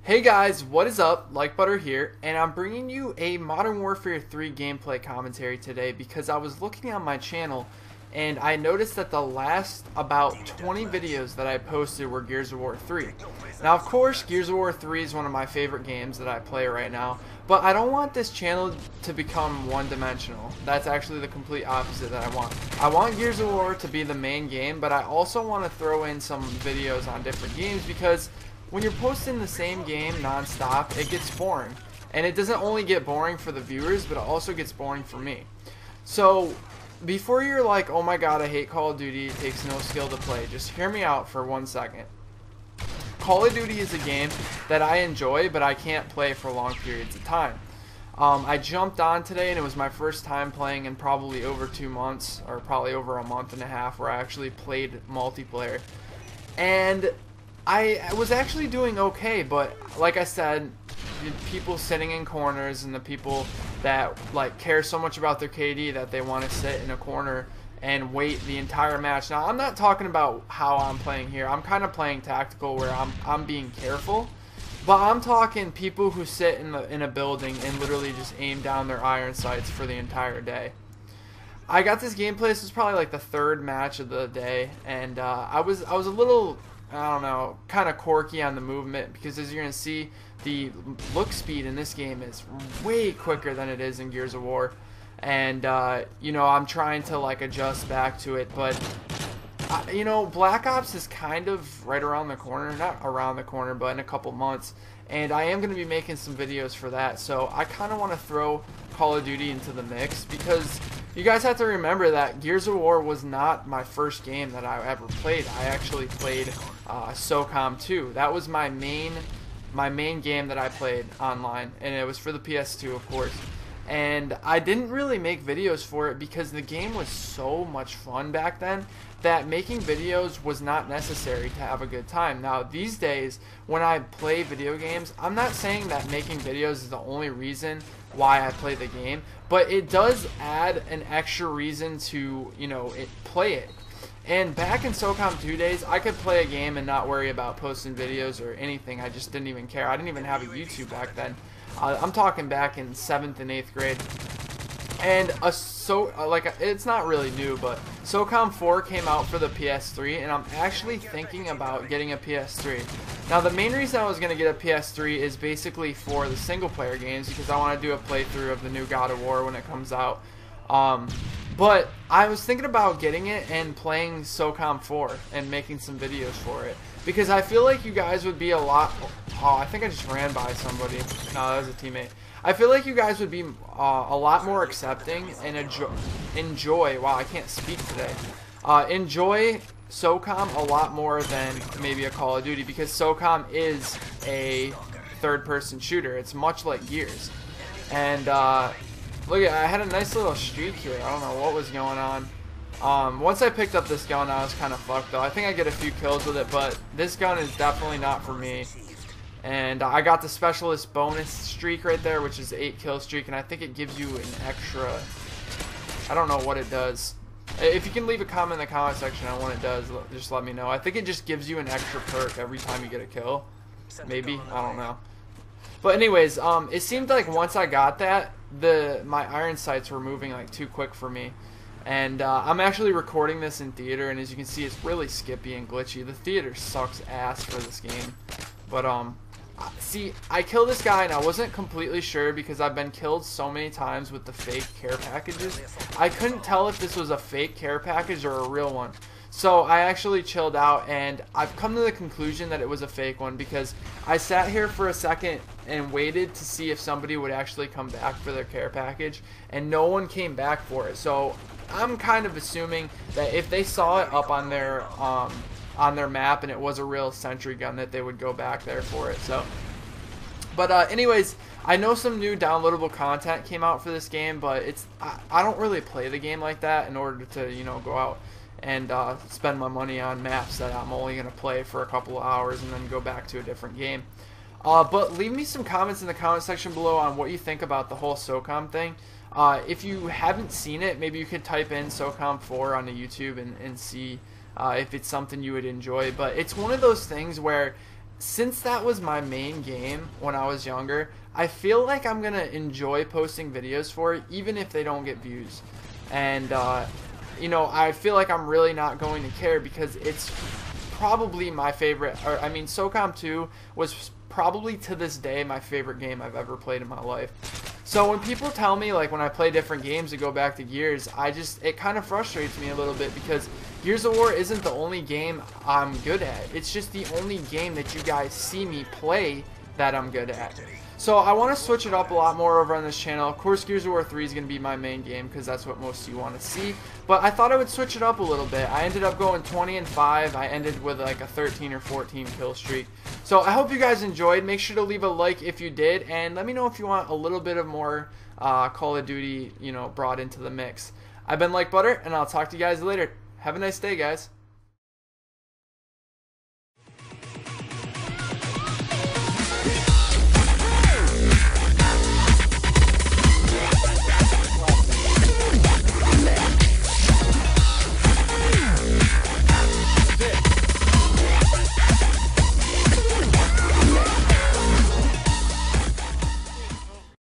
Hey guys, what is up? Like Butter here, and I'm bringing you a Modern Warfare 3 gameplay commentary today because I was looking on my channel and I noticed that the last about 20 videos that I posted were Gears of War 3. Now of course Gears of War 3 is one of my favorite games that I play right now, but I don't want this channel to become one-dimensional. That's actually the complete opposite that I want. I want Gears of War to be the main game, but I also want to throw in some videos on different games because when you're posting the same game non-stop, it gets boring. And it doesn't only get boring for the viewers, but it also gets boring for me. So, before you're like, oh my god, I hate Call of Duty, it takes no skill to play, just hear me out for 1 second. Call of Duty is a game that I enjoy, but I can't play for long periods of time. I jumped on today, and it was my first time playing in probably over 2 months, or probably over a month and a half, where I actually played multiplayer. And I was actually doing okay, but like I said, the people sitting in corners and the people that like care so much about their KD that they want to sit in a corner and wait the entire match. Now, I'm not talking about how I'm playing here. I'm kind of playing tactical where I'm being careful, but I'm talking people who sit in a building and literally just aim down their iron sights for the entire day. I got this gameplay. This was probably like the third match of the day, and I was a little, I don't know, kind of quirky on the movement because as you're going to see, the look speed in this game is way quicker than it is in Gears of War. And, you know, I'm trying to, like, adjust back to it. But, you know, Black Ops is kind of right around the corner. Not around the corner, but in a couple months. And I am going to be making some videos for that. So I kind of want to throw Call of Duty into the mix because you guys have to remember that Gears of War was not my first game that I ever played. I actually played SOCOM 2. That was my main game that I played online, and it was for the PS2, of course. And I didn't really make videos for it because the game was so much fun back then that making videos was not necessary to have a good time. Now, these days, when I play video games, I'm not saying that making videos is the only reason why I play the game, but it does add an extra reason to, you know, play it. And back in SOCOM 2 days, I could play a game and not worry about posting videos or anything. I just didn't even care. I didn't even have a YouTube back then. I'm talking back in 7th and 8th grade. And it's not really new, but SOCOM 4 came out for the PS3, and I'm actually thinking about getting a PS3. Now, the main reason I was going to get a PS3 is basically for the single-player games, because I want to do a playthrough of the new God of War when it comes out. But I was thinking about getting it and playing SOCOM 4 and making some videos for it, because I feel like you guys would be a lot... Oh, I think I just ran by somebody. No, that was a teammate. I feel like you guys would be a lot more accepting and enjoy... Wow, I can't speak today. Enjoy SOCOM a lot more than maybe a Call of Duty, because SOCOM is a third-person shooter. It's much like Gears. And, look, I had a nice little streak here. I don't know what was going on. Once I picked up this gun, I was kind of fucked, though. I think I get a few kills with it, but this gun is definitely not for me. And I got the specialist bonus streak right there, which is 8-kill streak, and I think it gives you an extra... I don't know what it does. If you can leave a comment in the comment section on what it does, just let me know. I think it just gives you an extra perk every time you get a kill. Maybe? I don't know. But anyways, it seemed like once I got that, my iron sights were moving like too quick for me. And I'm actually recording this in theater, and as you can see, it's really skippy and glitchy. The theater sucks ass for this game. But see, I killed this guy, and I wasn't completely sure because I've been killed so many times with the fake care packages. I couldn't tell if this was a fake care package or a real one. So I actually chilled out, and I've come to the conclusion that it was a fake one because I sat here for a second and waited to see if somebody would actually come back for their care package, and no one came back for it. So I'm kind of assuming that if they saw it up on their map and it was a real sentry gun, that they would go back there for it. So, but anyways, I know some new downloadable content came out for this game, but I don't really play the game like that in order to, you know, go out and spend my money on maps that I'm only going to play for a couple of hours and then go back to a different game. But leave me some comments in the comment section below on what you think about the whole SOCOM thing. If you haven't seen it, maybe you could type in SOCOM 4 on the YouTube and see if it's something you would enjoy. But it's one of those things where since that was my main game when I was younger, I feel like I'm gonna enjoy posting videos for it, even if they don't get views. And you know, I feel like I'm really not going to care because it's probably my favorite. Or I mean, SOCOM 2 was probably to this day my favorite game I've ever played in my life. So when people tell me, like, when I play different games to go back to Gears, it kind of frustrates me a little bit because Gears of War isn't the only game I'm good at. It's just the only game that you guys see me play that I'm good at. So I want to switch it up a lot more over on this channel. Of course, Gears of War 3 is going to be my main game because that's what most of you want to see. But I thought I would switch it up a little bit. I ended up going 20-5. I ended with like a 13 or 14 kill streak. So I hope you guys enjoyed. Make sure to leave a like if you did, and let me know if you want a little bit of more Call of Duty, you know, brought into the mix. I've been Like Butter, and I'll talk to you guys later. Have a nice day, guys.